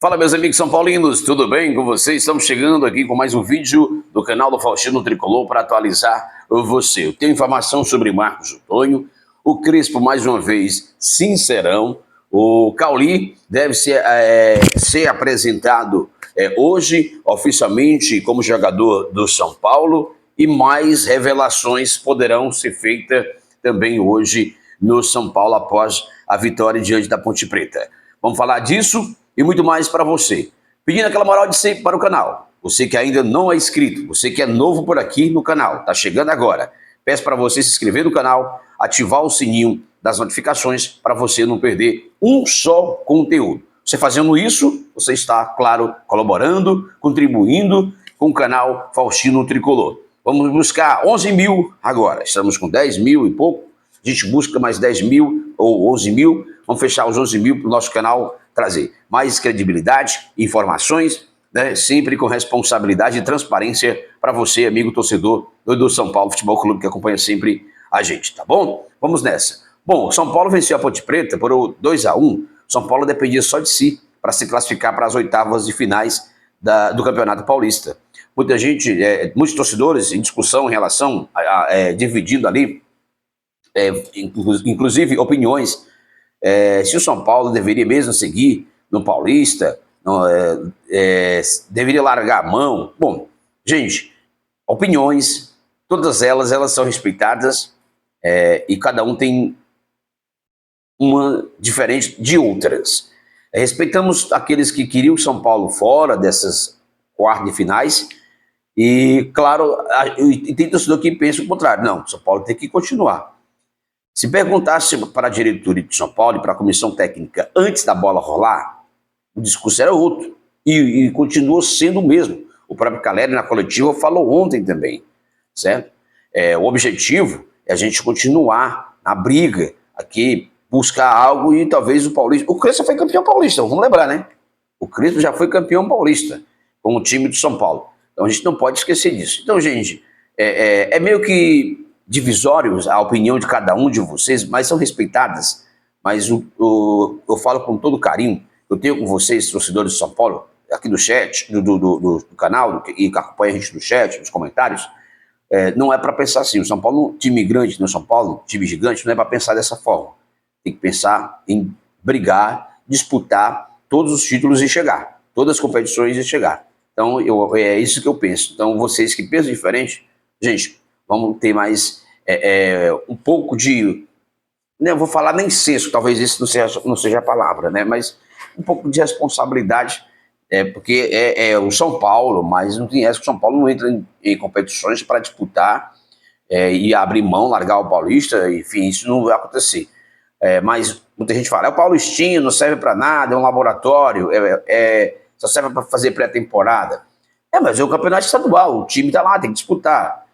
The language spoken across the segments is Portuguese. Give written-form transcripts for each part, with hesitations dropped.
Fala, meus amigos são paulinos, tudo bem com vocês? Estamos chegando aqui com mais um vídeo do canal do Faustino Tricolor para atualizar você. Eu tenho informação sobre Marcos Otônio, o Crespo mais uma vez sincerão, o Cauli deve ser apresentado hoje oficialmente como jogador do São Paulo e mais revelações poderão ser feitas também hoje no São Paulo após a vitória diante da Ponte Preta. Vamos falar disso e muito mais para você. Pedindo aquela moral de sempre para o canal. Você que ainda não é inscrito, você que é novo por aqui no canal, está chegando agora. Peço para você se inscrever no canal, ativar o sininho das notificações para você não perder um só conteúdo. Você fazendo isso, você está, claro, colaborando, contribuindo com o canal Faustino Tricolor. Vamos buscar 11 mil agora. Estamos com 10 mil e pouco. A gente busca mais 10 mil ou 11 mil. Vamos fechar os 11 mil para o nosso canal trazer mais credibilidade, informações, né, sempre com responsabilidade e transparência para você, amigo torcedor do São Paulo Futebol Clube, que acompanha sempre a gente, tá bom? Vamos nessa. Bom, o São Paulo venceu a Ponte Preta por 2-1. São Paulo dependia só de si para se classificar para as oitavas de finais do Campeonato Paulista. Muita gente, muitos torcedores em discussão em relação dividindo ali, inclusive opiniões, se o São Paulo deveria mesmo seguir no Paulista, deveria largar a mão. Bom, gente, opiniões, todas elas são respeitadas e cada um tem uma diferente de outras. Respeitamos aqueles que queriam o São Paulo fora dessas quartas de finais e, claro, tem torcedor que pensa o contrário. Não, o São Paulo tem que continuar. Se perguntasse para a diretoria de São Paulo e para a comissão técnica antes da bola rolar, o discurso era outro e continuou sendo o mesmo. O próprio Caleri na coletiva falou ontem também, certo? O objetivo é a gente continuar na briga aqui, buscar algo e talvez o Paulista... O Crespo foi campeão paulista, vamos lembrar, né? O Crespo já foi campeão paulista com o time do São Paulo. Então a gente não pode esquecer disso. Então, gente, é meio que divisórios a opinião de cada um de vocês, mas são respeitadas. Mas eu falo com todo carinho, eu tenho com vocês, torcedores de São Paulo, aqui do chat, do canal, e que acompanha a gente no chat, nos comentários, não é para pensar assim. O São Paulo, time grande no São Paulo, time gigante, não é para pensar dessa forma. Tem que pensar em brigar, disputar todos os títulos e chegar, todas as competições e chegar. Então, é isso que eu penso. Então, vocês que pensam diferente, gente, vamos ter mais um pouco de, não vou falar nem senso, talvez isso não seja a palavra, né? Mas um pouco de responsabilidade, porque é o São Paulo, mas não tem essa que o São Paulo não entra em competições para disputar e abrir mão, largar o Paulista, enfim, isso não vai acontecer. Mas muita gente fala, o Paulistinho não serve para nada, é um laboratório, só serve para fazer pré-temporada. Mas é o campeonato estadual, o time está lá, tem que disputar.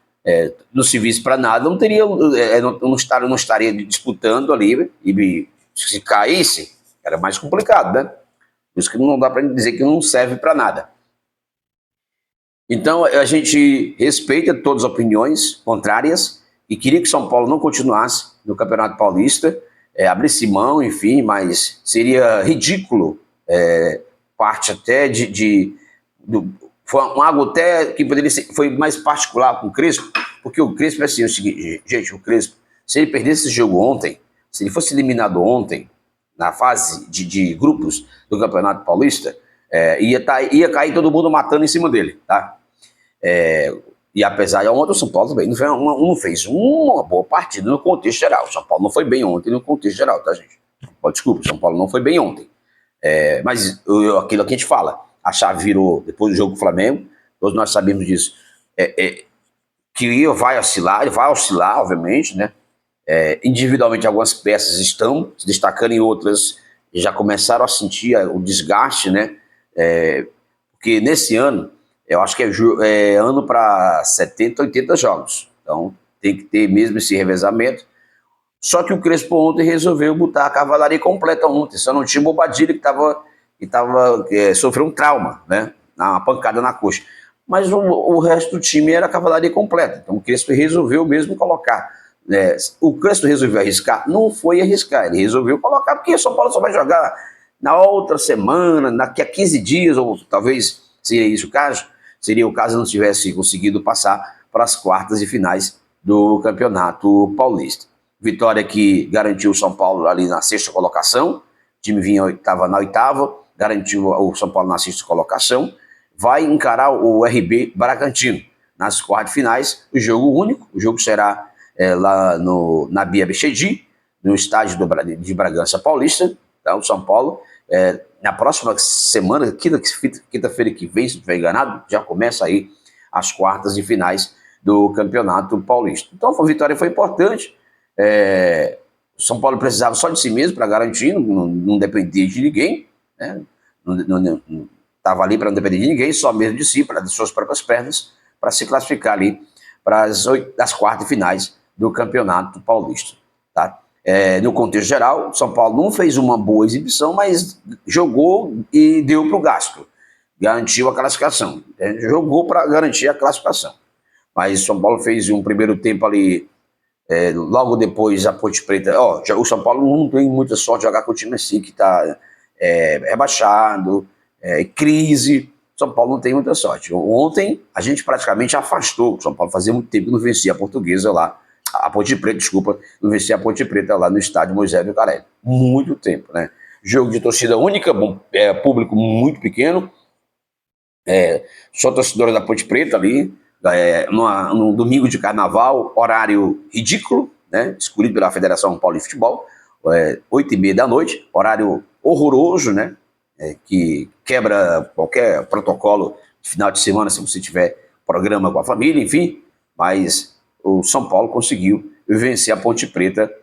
Não se visse para nada, não estaria disputando ali, e se caísse, era mais complicado, né? Por isso que não dá para dizer que não serve para nada. Então, a gente respeita todas as opiniões contrárias e queria que São Paulo não continuasse no Campeonato Paulista, abrisse mão, enfim, mas seria ridículo, parte até foi algo até que poderia ser, foi mais particular com o Crespo, porque o Crespo é assim, o seguinte, gente, o Crespo, se ele perdesse esse jogo ontem, se ele fosse eliminado ontem, na fase de grupos do Campeonato Paulista, ia cair todo mundo matando em cima dele, tá? E apesar de ontem o São Paulo também não fez uma boa partida no contexto geral. O São Paulo não foi bem ontem no contexto geral, tá, gente? Desculpa, o São Paulo não foi bem ontem. Mas aquilo que a gente fala, a chave virou depois do jogo do Flamengo, todos nós sabemos disso, que vai oscilar, obviamente, né? Individualmente algumas peças estão se destacando, e outras já começaram a sentir o desgaste, né? Porque nesse ano, eu acho que é ano para 70, 80 jogos, então tem que ter mesmo esse revezamento. Só que o Crespo ontem resolveu botar a cavalaria completa ontem, só não tinha o Bobadilha que sofreu um trauma, né? Uma pancada na coxa. Mas o resto do time era a cavalaria completa, então o Crespo resolveu mesmo colocar. O Crespo resolveu arriscar? Não foi arriscar, ele resolveu colocar, porque o São Paulo só vai jogar Na outra semana, daqui a 15 dias, ou talvez seria isso o caso, seria o caso não tivesse conseguido passar para as quartas e finais do Campeonato Paulista. Vitória que garantiu o São Paulo ali na sexta colocação, o time estava na oitava, garantiu o São Paulo na sexta colocação, vai encarar o RB Bragantino nas quartas finais, o jogo único, o jogo será lá na Bia Bichedi, no estádio de Bragança Paulista, tá, o São Paulo. Na próxima semana, quinta-feira que vem, se não estiver enganado, já começa aí as quartas e finais do Campeonato Paulista. Então a vitória foi importante. O São Paulo precisava só de si mesmo para garantir, não dependia de ninguém, né? Não estava ali para não depender de ninguém, só mesmo de si, das suas próprias pernas, para se classificar ali para as quartas e finais do Campeonato Paulista. Tá? No contexto geral, o São Paulo não fez uma boa exibição, mas jogou e deu para o gasto, garantiu a classificação, jogou para garantir a classificação. Mas o São Paulo fez um primeiro tempo ali, logo depois a Ponte Preta. O São Paulo não tem muita sorte de jogar com o time assim, que está rebaixado, crise. São Paulo não tem muita sorte. Ontem a gente praticamente afastou o São Paulo, fazia muito tempo que não vencia a Portuguesa lá, a Ponte Preta, desculpa, não vencia a Ponte Preta lá no estádio Moisés Lucarelli. Muito tempo, né? Jogo de torcida única, público muito pequeno, só torcedora da Ponte Preta ali, no domingo de carnaval, horário ridículo, né? Escolhido pela Federação Paulista de Futebol, 8h30 da noite, horário horroroso, né? Que quebra qualquer protocolo de final de semana, se você tiver programa com a família, enfim, mas o São Paulo conseguiu vencer a Ponte Preta,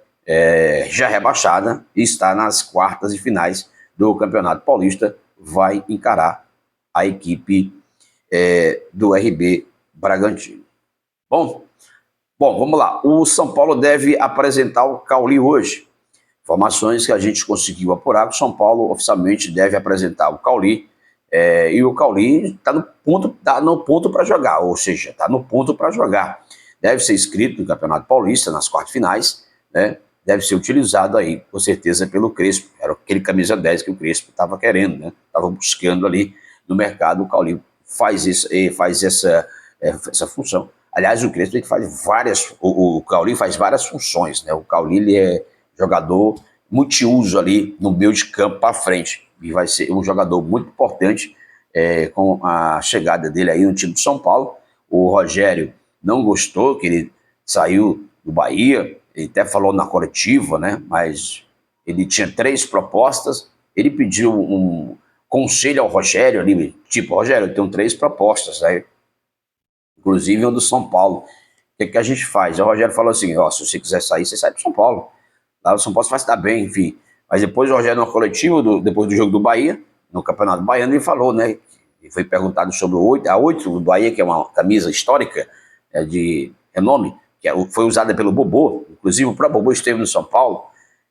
já rebaixada, e está nas quartas e finais do Campeonato Paulista, vai encarar a equipe do RB Bragantino. Bom, vamos lá. O São Paulo deve apresentar o Cauli hoje. Informações que a gente conseguiu apurar, que o São Paulo oficialmente deve apresentar o Cauli, e o Cauli está no ponto para jogar, ou seja, está no ponto para jogar. Deve ser inscrito no Campeonato Paulista, nas quartas finais, né? Deve ser utilizado aí, com certeza, pelo Crespo. Era aquele camisa 10 que o Crespo estava querendo, né? Estava buscando ali no mercado. O Cauli faz essa função. Aliás, o Crespo faz várias, o Cauli faz várias funções, né? O Cauli, ele é jogador multiuso ali no meio de campo para frente, e vai ser um jogador muito importante com a chegada dele aí no time de São Paulo. O Rogério não gostou que ele saiu do Bahia, ele até falou na coletiva, né? Mas ele tinha 3 propostas, ele pediu um conselho ao Rogério ali, tipo, Rogério, eu tenho 3 propostas, né? Inclusive o do São Paulo. O que a gente faz? O Rogério falou assim, se você quiser sair, você sai pro São Paulo. Lá o São Paulo vai se dar bem, enfim. Mas depois o Rogério, na coletiva, depois do jogo do Bahia, no Campeonato Baiano, ele falou, né? Ele foi perguntado sobre a 8 do Bahia, que é uma camisa histórica de renome, que foi usada pelo Bobô, inclusive o próprio Bobô esteve no São Paulo,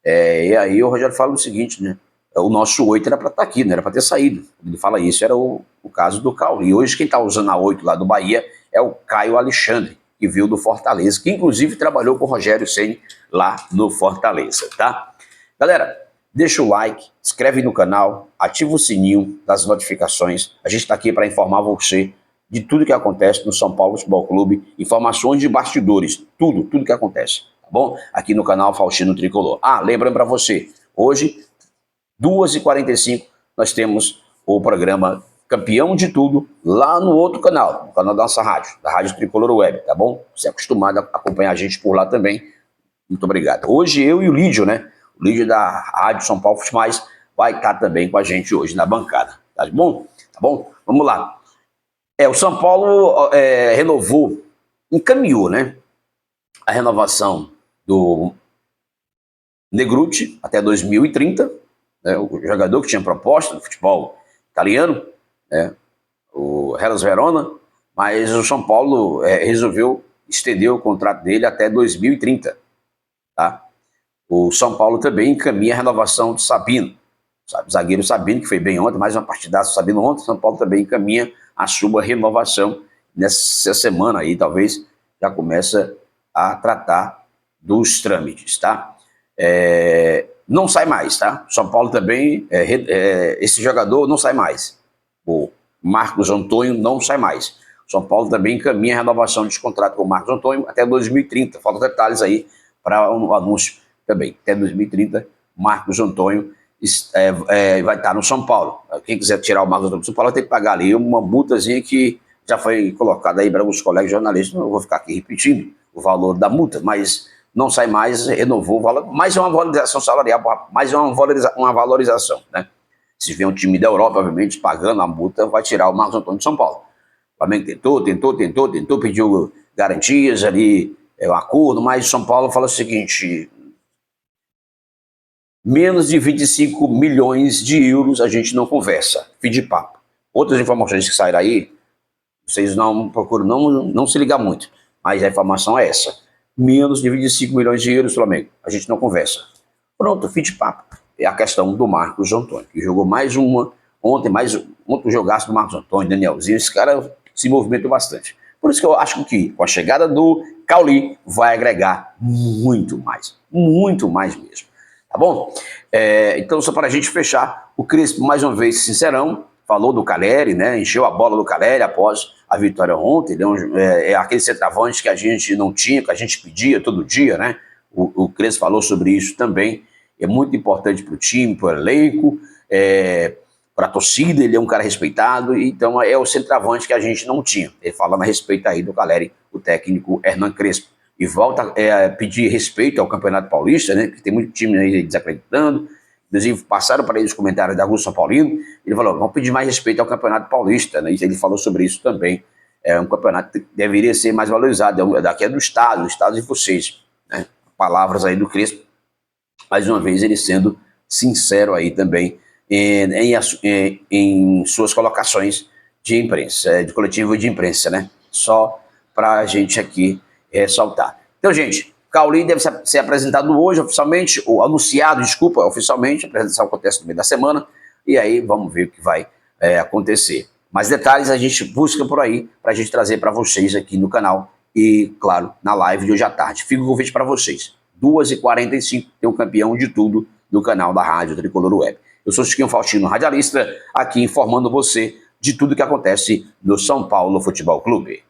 e aí o Rogério fala o seguinte, né? O nosso 8 era para estar aqui, não era para ter saído. Ele fala isso, era o caso do Cauli. Hoje quem está usando a 8 lá do Bahia é o Caio Alexandre, que veio do Fortaleza, que inclusive trabalhou com o Rogério Ceni lá no Fortaleza, tá? Galera, deixa o like, inscreve no canal, ativa o sininho das notificações. A gente está aqui para informar você de tudo que acontece no São Paulo Futebol Clube, informações de bastidores, tudo que acontece, tá bom? Aqui no canal Faustino Tricolor. Lembrando para você, hoje, 2h45, nós temos o programa Campeão de Tudo, lá no outro canal, no canal da nossa rádio, da Rádio Tricolor Web, tá bom? Você é acostumado a acompanhar a gente por lá também. Muito obrigado. Hoje eu e o Lídio, né? O Lídio da Rádio São Paulo Futebol vai estar também com a gente hoje na bancada, tá bom? Tá bom? Vamos lá. O São Paulo renovou, encaminhou, né? A renovação do Negruti até 2030, né, o jogador que tinha proposta do futebol italiano, né, o Hellas Verona, mas o São Paulo resolveu estender o contrato dele até 2030. Tá? O São Paulo também encaminha a renovação de Sabino, o zagueiro Sabino, que foi bem ontem, mais uma partidaça do Sabino ontem. O São Paulo também encaminha a sua renovação nessa semana aí, talvez já começa a tratar dos trâmites, tá? não sai mais, tá? São Paulo também, esse jogador não sai mais. O Marcos Antônio não sai mais. São Paulo também encaminha a renovação de contrato com o Marcos Antônio até 2030. Faltam detalhes aí para um anúncio também. Até 2030, Marcos Antônio vai estar no São Paulo. Quem quiser tirar o Marcos Antônio do São Paulo vai ter que pagar ali uma multazinha que já foi colocada aí para alguns colegas jornalistas. Não vou ficar aqui repetindo o valor da multa, mas não sai mais, renovou o valor. Mais uma valorização salarial, mais uma valorização, né? Se vier um time da Europa, obviamente, pagando a multa, vai tirar o Marcos Antônio de São Paulo. O Flamengo tentou, pediu garantias ali, um acordo, mas o São Paulo fala o seguinte: menos de 25 milhões de euros a gente não conversa. Fim de papo. Outras informações que saíram aí, vocês não procuram não se ligar muito, mas a informação é essa. Menos de 25 milhões de euros, Flamengo. A gente não conversa. Pronto, fim de papo. É a questão do Marcos Antônio, que jogou mais uma, ontem um jogaço do Marcos Antônio, Danielzinho, esse cara se movimentou bastante. Por isso que eu acho que com a chegada do Cauli vai agregar muito mais mesmo. Tá bom? Então, só para a gente fechar, o Crespo, mais uma vez, sincerão, falou do Caleri, né? Encheu a bola do Caleri após a vitória ontem. Ele é aquele centroavante que a gente não tinha, que a gente pedia todo dia, né? O Crespo falou sobre isso também. É muito importante para o time, para o elenco, para a torcida. Ele é um cara respeitado, então é o centroavante que a gente não tinha. Ele falando a respeito aí do Caleri, o técnico Hernan Crespo. E volta a pedir respeito ao Campeonato Paulista, né? Que tem muito time aí desacreditando. Inclusive, passaram para ele os comentários da Rússia São Paulino. Ele falou: vamos pedir mais respeito ao Campeonato Paulista, né? E ele falou sobre isso também. É um campeonato que deveria ser mais valorizado. Daqui é do Estado de vocês, né? Palavras aí do Crespo. Mais uma vez, ele sendo sincero aí também em suas colocações de imprensa, de coletivo de imprensa, né? Só para a gente aqui ressaltar. Então, gente, Cauli deve ser apresentado hoje oficialmente, ou anunciado, desculpa, oficialmente. A apresentação acontece no meio da semana, e aí vamos ver o que vai acontecer. Mais detalhes a gente busca por aí, para a gente trazer para vocês aqui no canal e, claro, na live de hoje à tarde. Fica o convite para vocês. 2h45 tem o campeão de tudo no canal da Rádio Tricolor Web. Eu sou Chiquinho Faustino, radialista, aqui informando você de tudo que acontece no São Paulo Futebol Clube.